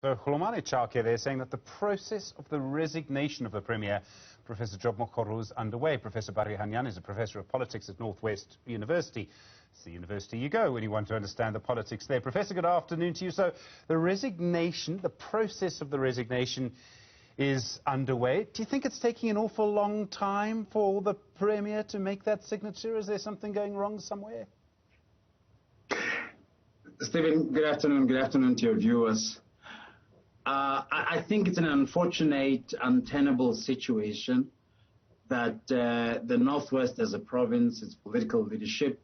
So, Hanyane Chauke, they're saying that the process of the resignation of the Premier, Professor Job Mokgoro, is underway. Professor Hanyane is a professor of politics at Northwest University. It's the university you go when you want to understand the politics there. Professor, good afternoon to you. So, the resignation, the process of the resignation is underway. Do you think it's taking an awful long time for the Premier to make that signature? Is there something going wrong somewhere? Stephen, good afternoon. Good afternoon to your viewers. I think it's an unfortunate, untenable situation that the Northwest as a province, its political leadership,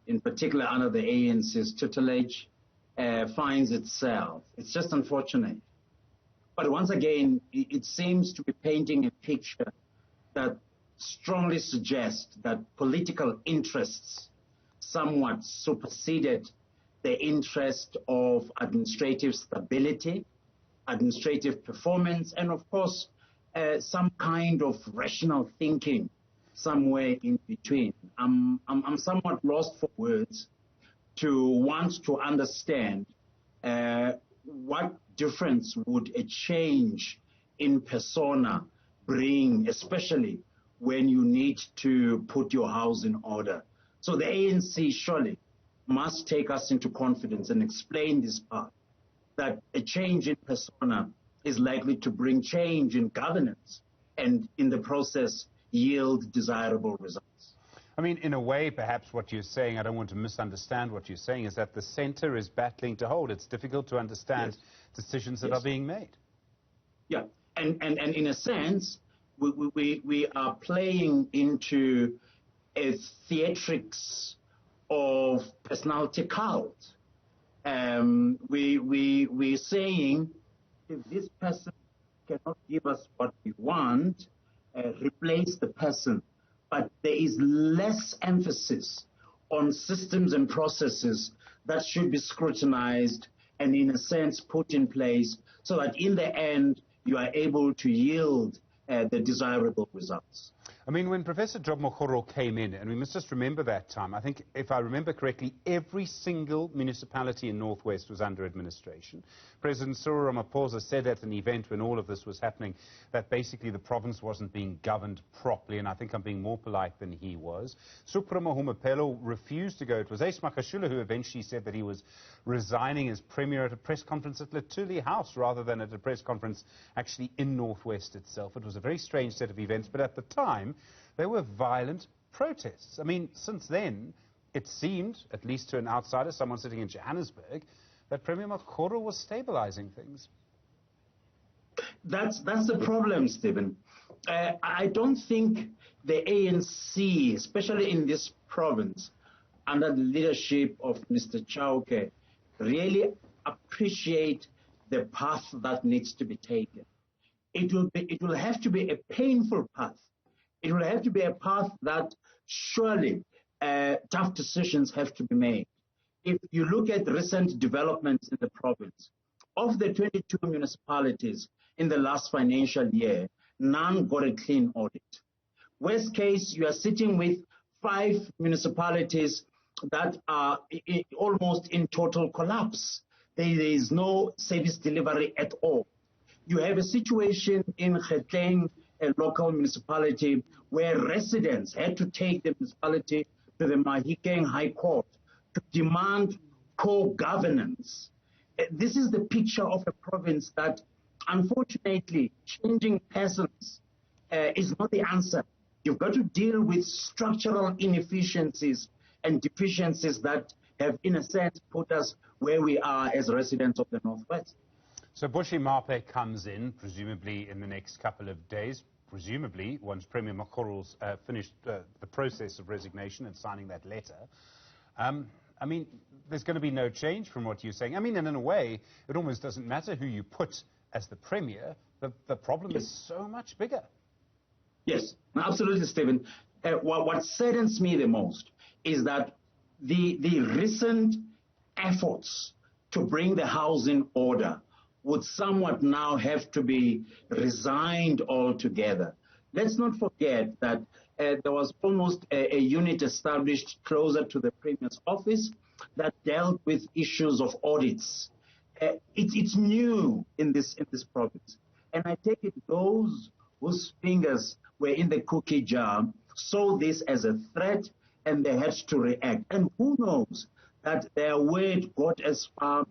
in particular under the ANC's tutelage, finds itself. It's just unfortunate. But once again, it seems to be painting a picture that strongly suggests that political interests somewhat superseded the interest of administrative stability, administrative performance, and of course, some kind of rational thinking somewhere in between. I'm somewhat lost for words to want to understand what difference would a change in persona bring, especially when you need to put your house in order. So the ANC surely must take us into confidence and explain this part, that a change in persona is likely to bring change in governance and in the process yield desirable results. I mean, in a way, perhaps what you're saying, I don't want to misunderstand what you're saying, is that the centre is battling to hold. It's difficult to understand decisions that are being made. Yeah, and in a sense, we are playing into a theatrics of personality cult. We're saying if this person cannot give us what we want, replace the person. But there is less emphasis on systems and processes that should be scrutinized and, in a sense, put in place so that in the end you are able to yield the desirable results. I mean, when Professor Job Mokgoro came in, and we must just remember that time, I think, if I remember correctly, every single municipality in Northwest was under administration. President Cyril Ramaphosa said at an event when all of this was happening that basically the province wasn't being governed properly, and I think I'm being more polite than he was. Supremo Humapelo refused to go. It was Ace Makashula who eventually said that he was resigning as Premier at a press conference at Lutuli House rather than at a press conference actually in Northwest itself. It was a very strange set of events, but at the time, there were violent protests. I mean, since then, it seemed, at least to an outsider, someone sitting in Johannesburg, that Premier Mokgoro was stabilizing things. That's the problem, Stephen. I don't think the ANC, especially in this province, under the leadership of Mr. Chauke, really appreciate the path that needs to be taken. It will have to be a painful path. It will have to be a path that surely tough decisions have to be made. If you look at recent developments in the province, of the 22 municipalities in the last financial year, none got a clean audit. Worst case, you are sitting with 5 municipalities that are almost in total collapse. There is no service delivery at all. You have a situation in Gauteng, a local municipality, where residents had to take the municipality to the Mahikeng High Court to demand co-governance. This is the picture of a province that, unfortunately, changing persons is not the answer. You've got to deal with structural inefficiencies and deficiencies that have, in a sense, put us where we are as residents of the Northwest. So Bushy Maape comes in, presumably in the next couple of days, presumably once Premier Mokgoro's finished the process of resignation and signing that letter. I mean, there's going to be no change from what you're saying. I mean, and in a way, it almost doesn't matter who you put as the Premier. The problem is so much bigger. Yes, absolutely, Stephen. What saddens me the most is that the recent efforts to bring the house in order would somewhat now have to be resigned altogether. Let's not forget that there was almost a unit established closer to the Premier's office that dealt with issues of audits. It's new in this province. And I take it those whose fingers were in the cookie jar saw this as a threat and they had to react. And who knows that their word got as far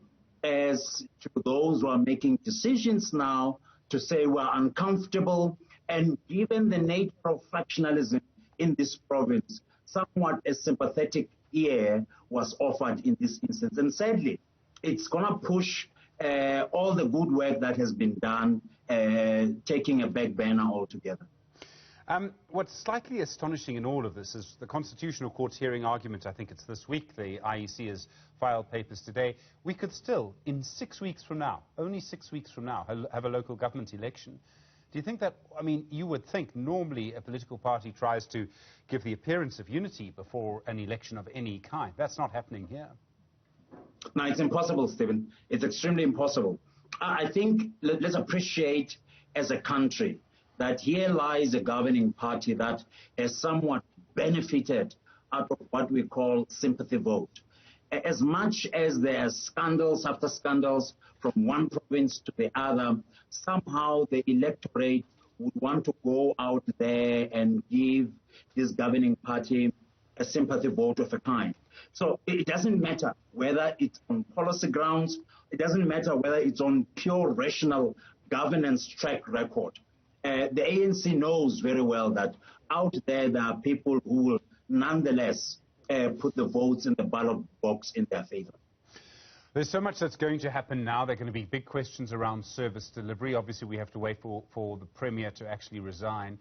as to those who are making decisions now to say we're uncomfortable. And given the nature of factionalism in this province, somewhat a sympathetic ear was offered in this instance. And sadly, it's going to push all the good work that has been done, taking a back burner altogether. What's slightly astonishing in all of this is the Constitutional Court's hearing argument. I think it's this week. The IEC has filed papers today. We could still, in 6 weeks from now, only 6 weeks from now, have a local government election. Do you think that, I mean, you would think normally a political party tries to give the appearance of unity before an election of any kind. That's not happening here. No, it's impossible, Stephen. It's extremely impossible. I think let's appreciate as a country that here lies a governing party that has somewhat benefited out of what we call sympathy vote. As much as there are scandals after scandals from one province to the other, somehow the electorate would want to go out there and give this governing party a sympathy vote of a kind. So it doesn't matter whether it's on policy grounds, it doesn't matter whether it's on pure rational governance track record. The ANC knows very well that out there are people who will nonetheless put the votes in the ballot box in their favor. There's so much that's going to happen now. There are going to be big questions around service delivery. Obviously, we have to wait for the Premier to actually resign.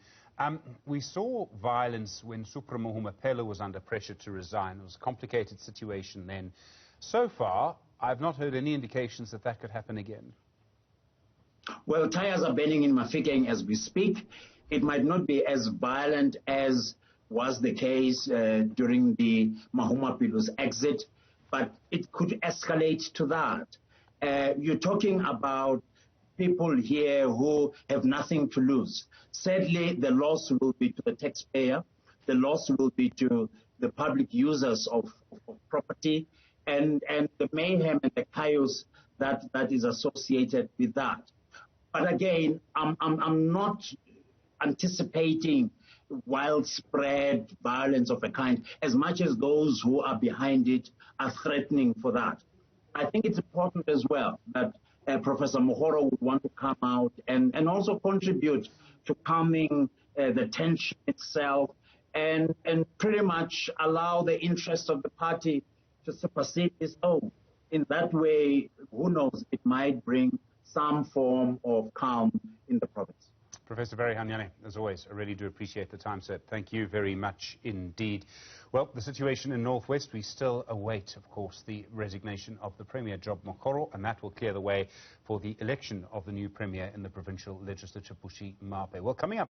We saw violence when Supremo Maape was under pressure to resign. It was a complicated situation then. So far, I've not heard any indications that that could happen again. Well, tires are burning in Mafikeng as we speak. It might not be as violent as was the case during the Maape's exit, but it could escalate to that. You're talking about people here who have nothing to lose. Sadly, the loss will be to the taxpayer. The loss will be to the public users of property and the mayhem and the chaos that is associated with that. But again, I'm not anticipating widespread violence of a kind, as much as those who are behind it are threatening for that. I think it's important as well that Professor Mohoro would want to come out and also contribute to calming the tension itself and pretty much allow the interests of the party to supersede his own. In that way, who knows, it might bring some form of calm in the province. Professor Hanyane, as always, I really do appreciate the time, sir. Thank you very much indeed. Well, the situation in Northwest, we still await, of course, the resignation of the Premier, Job Mokoro, and that will clear the way for the election of the new Premier in the provincial legislature, Bushy Maape. Well, coming up.